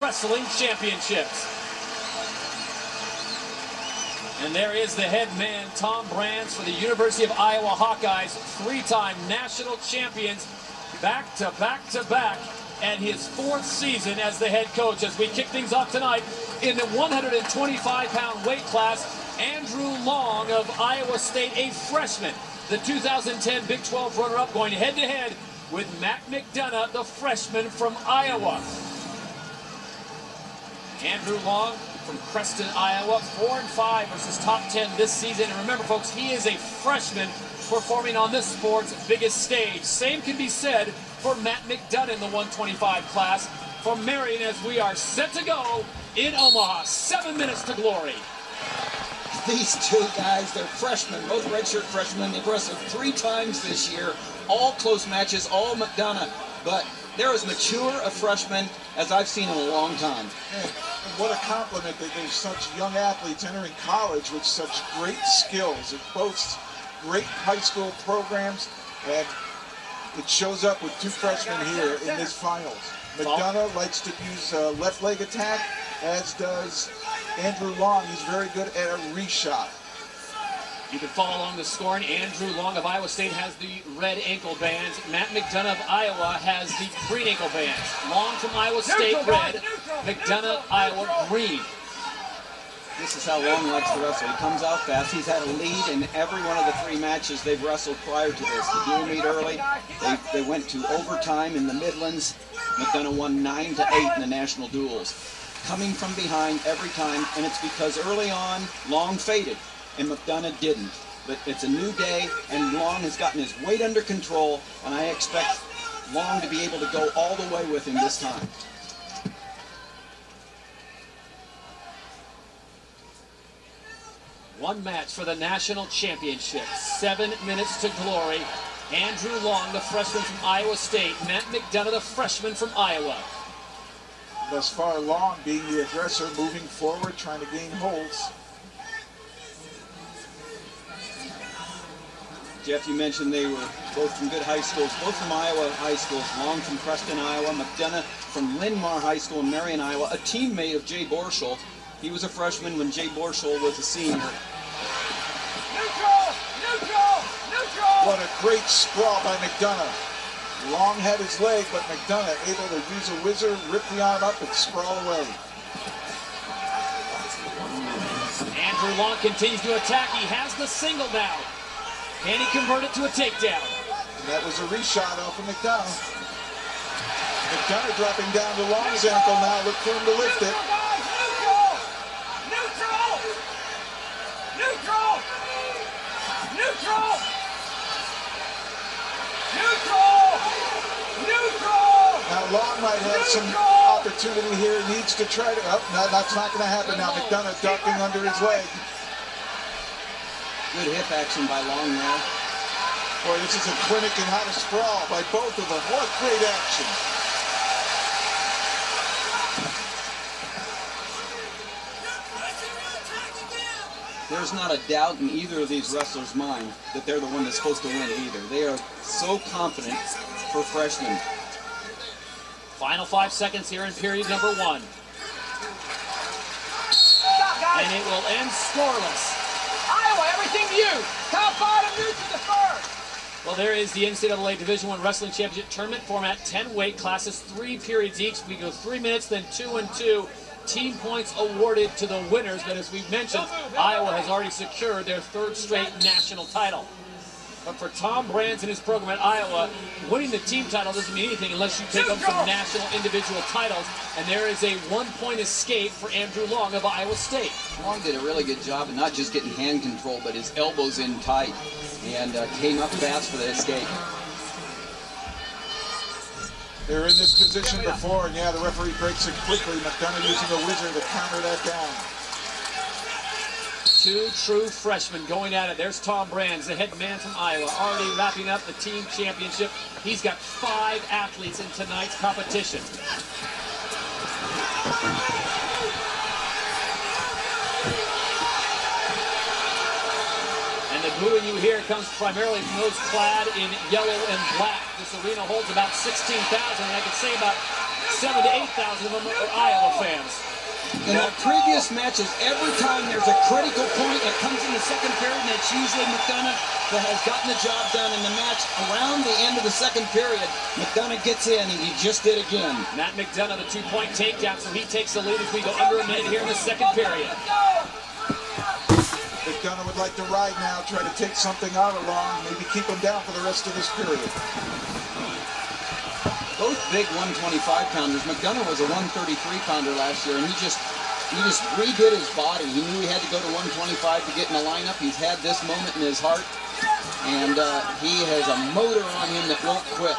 Wrestling Championships. And there is the head man, Tom Brands, for the University of Iowa Hawkeyes, three-time national champions, back to back and his fourth season as the head coach. As we kick things off tonight in the 125-pound weight class, Andrew Long of Iowa State, a freshman, the 2010 Big 12 runner-up, going head-to-head with Matt Mcdonough, the freshman from Iowa. Andrew Long from Creston, Iowa, 4-5 versus top 10 this season. And remember, folks, he is a freshman performing on this sport's biggest stage. Same can be said for Matt Mcdonough in the 125 class from Marion, as we are set to go in Omaha. 7 minutes to glory. These two guys, they're freshmen, both redshirt freshmen. They've wrestled 3 times this year, all close matches, all Mcdonough. But they're as mature a freshman as I've seen in a long time. And what a compliment that there's such young athletes entering college with such great skills. It boasts great high school programs, and it shows up with 2 freshmen here in this finals. Mcdonough likes to use a left leg attack, as does Andrew Long. He's very good at a reshot. You can follow along the scoring. Andrew Long of Iowa State has the red ankle bands. Matt Mcdonough of Iowa has the green ankle bands. Long from Iowa State, red. Mcdonough, Iowa, green. This is how Long likes to wrestle. He comes out fast. He's had a lead in every one of the 3 matches they've wrestled prior to this. The dual meet early. They went to overtime in the Midlands. Mcdonough won 9-8 in the national duels. Coming from behind every time, and it's because early on, Long faded, and Mcdonough didn't. But it's a new day, and Long has gotten his weight under control, and I expect Long to be able to go all the way with him this time. One match for the national championship. 7 minutes to glory. Andrew Long, the freshman from Iowa State. Matt Mcdonough, the freshman from Iowa. Thus far, Long being the aggressor, moving forward, trying to gain holds. Jeff, you mentioned they were both from good high schools, both from Iowa high schools. Long from Creston, Iowa. Mcdonough from Linn-Mar High School in Marion, Iowa. A teammate of Jay Borschel. He was a freshman when Jay Borschel was a senior. Neutral! Neutral! Neutral! What a great sprawl by Mcdonough. Long had his leg, but Mcdonough able to use a whizzer, rip the arm up, and sprawl away. Andrew Long continues to attack. He has the single now. Can he convert it to a takedown? And that was a reshot off of Mcdonough. Mcdonough dropping down to Long's ankle now. Look for him to lift it. Neutral! Neutral! Neutral! Neutral! Neutral! Now Long might have some opportunity here. He needs to try to. Oh, no, that's not going to happen now. Mcdonough ducking under his leg. Good hip action by Long there. Boy, this is a clinic in how to sprawl by both of them. What great action. There's not a doubt in either of these wrestlers' mind that they're the one that's supposed to win either. They are so confident for freshmen. Final 5 seconds here in period number 1. And it will end scoreless. Iowa, everything to you. Top, bottom, neutral, deferred. Well, there is the NCAA Division I Wrestling Championship Tournament format. 10 weight classes, 3 periods each. We go 3 minutes, then 2 and 2. Team points awarded to the winners, but as we've mentioned, Iowa has already secured their 3rd straight national title. But for Tom Brands and his program at Iowa, winning the team title doesn't mean anything unless you take up some national individual titles, and there is a 1-point escape for Andrew Long of Iowa State. Long did a really good job of not just getting hand control, but his elbows in tight, and came up fast for the escape. They're in this position before, and yeah, the referee breaks it quickly. Mcdonough using a whizzer to counter that down. 2 true freshmen going at it. There's Tom Brands, the head man from Iowa, already wrapping up the team championship. He's got 5 athletes in tonight's competition. And the booing you hear comes primarily from those clad in yellow and black. This arena holds about 16,000, and I could say about 7,000 to 8,000 of them are Iowa fans. In the previous matches, every time there's a critical point, it comes in the second period, and it's usually Mcdonough that has gotten the job done in the match. Around the end of the second period, Mcdonough gets in, and he just did again. Matt Mcdonough, the two-point takedown, so he takes the lead as we go under a minute here in the second period. Mcdonough would like to ride now, try to take something out of Long, maybe keep him down for the rest of this period. Both big 125-pounders. Mcdonough was a 133-pounder last year, and he just redid his body. He knew he had to go to 125 to get in the lineup. He's had this moment in his heart, and he has a motor on him that won't quit.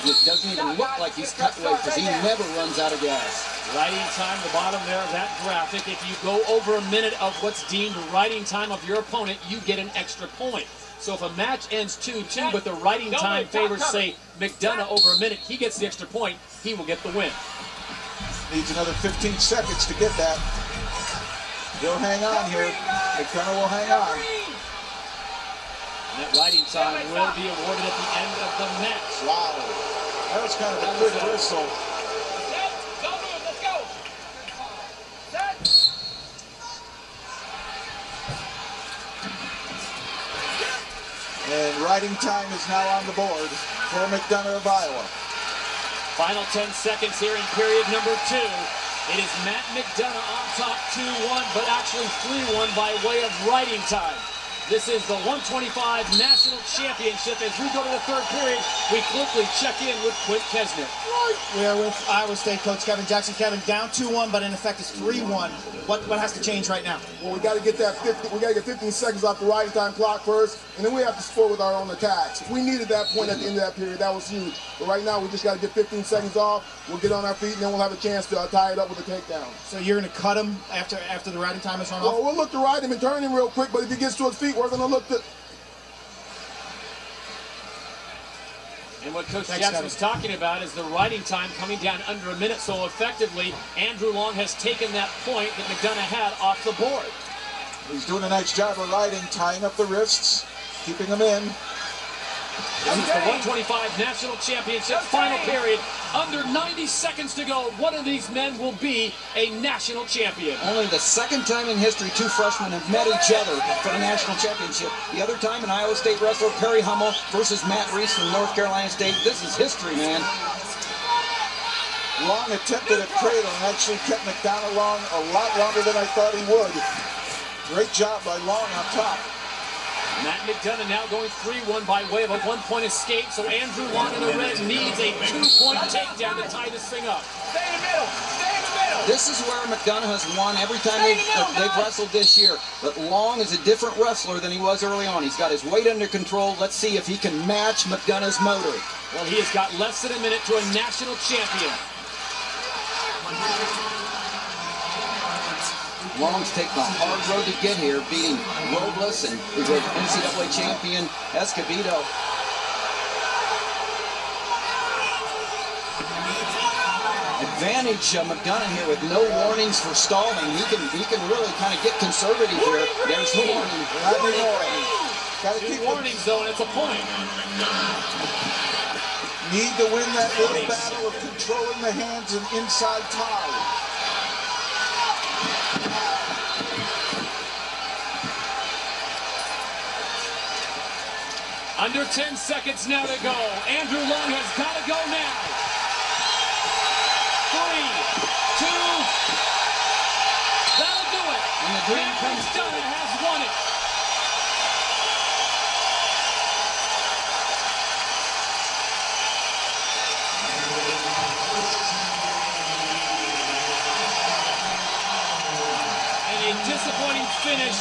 It doesn't even look like he's cut weight because he never runs out of gas. Riding time, the bottom there of that graphic. If you go over a minute of what's deemed riding time of your opponent, you get an extra point. So if a match ends 2-2, but the riding time favors, say, Mcdonough over a minute, he gets the extra point, he will get the win. Needs another 15 seconds to get that. He'll hang on here. Mcdonough will hang on. And that riding time will be awarded at the end of the match. Wow. That was kind of a quick whistle. Let's go. Set. And riding time is now on the board for Mcdonough of Iowa. Final 10 seconds here in period number 2. It is Matt Mcdonough on top 2-1, but actually 3-1 by way of riding time. This is the 125 National Championship. As we go to the third period, we quickly check in with Quint Kesner. We are with Iowa State coach Kevin Jackson. Kevin, down 2-1, but in effect it's 3-1. What has to change right now? Well, we got to get that 50. We got to get 15 seconds off the riding time clock first, and then we have to score with our own attacks. We needed that point at the end of that period. That was huge. But right now, we just got to get 15 seconds off. We'll get on our feet, and then we'll have a chance to tie it up with a takedown. So you're going to cut him after the riding time is run off? Well, we'll look to ride him and turn him real quick, but if he gets to his feet, we're going to look to... And what Coach Jackson was talking about is the riding time coming down under a minute. So effectively, Andrew Long has taken that point that Mcdonough had off the board. He's doing a nice job of riding, tying up the wrists, keeping them in. This is the 125 National Championship final period. Under 90 seconds to go. One of these men will be a national champion. Only the second time in history 2 freshmen have met each other for the national championship. The other time, an Iowa State wrestler, Perry Hummel, versus Matt Reese from North Carolina State. This is history, man. Long attempted a cradle and actually kept Mcdonough Long a lot longer than I thought he would. Great job by Long on top. Matt Mcdonough now going 3-1 by way of a 1-point escape, so Andrew Long in the red needs a 2-point takedown to tie this thing up. Stay in the middle. Stay in the middle. This is where Mcdonough has won every time they've wrestled this year. But Long is a different wrestler than he was early on. He's got his weight under control. Let's see if he can match Mcdonough's motor. Well, he has got less than a minute to a national champion. Long's taken the hard road to get here, beating Robles and the NCAA champion Escobedo. Advantage Mcdonough here with no warnings for stalling. He can really kind of get conservative here. There's the warning. Got to keep warnings though, and it's a point. Need to win that little battle of controlling the hands and inside tie. Under 10 seconds now to go. Andrew Long has got to go now. 3, 2, that'll do it. And the dream Matt comes Mcdonough has won it. And a disappointing finish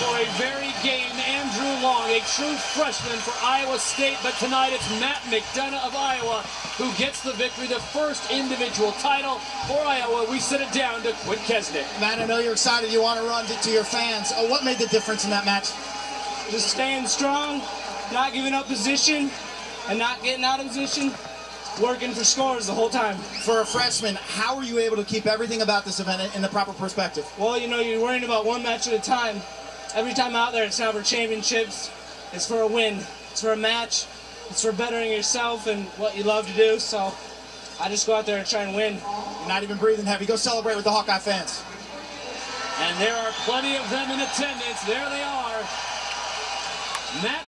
for a very game Andrew Long, a true freshman for Iowa State, but tonight it's Matt Mcdonough of Iowa who gets the victory, the first individual title for Iowa. We sit it down to Quint Kesner. Matt, I know you're excited. You want to run to your fans. What made the difference in that match? Just staying strong, not giving up position, and not getting out of position. Working for scores the whole time. For a freshman, how are you able to keep everything about this event in the proper perspective? Well, you know, you're worrying about one match at a time. Every time out there, it's not for championships. It's for a win. It's for a match. It's for bettering yourself and what you love to do. So I just go out there and try and win. You're not even breathing heavy. Go celebrate with the Hawkeye fans. And there are plenty of them in attendance. There they are. Matt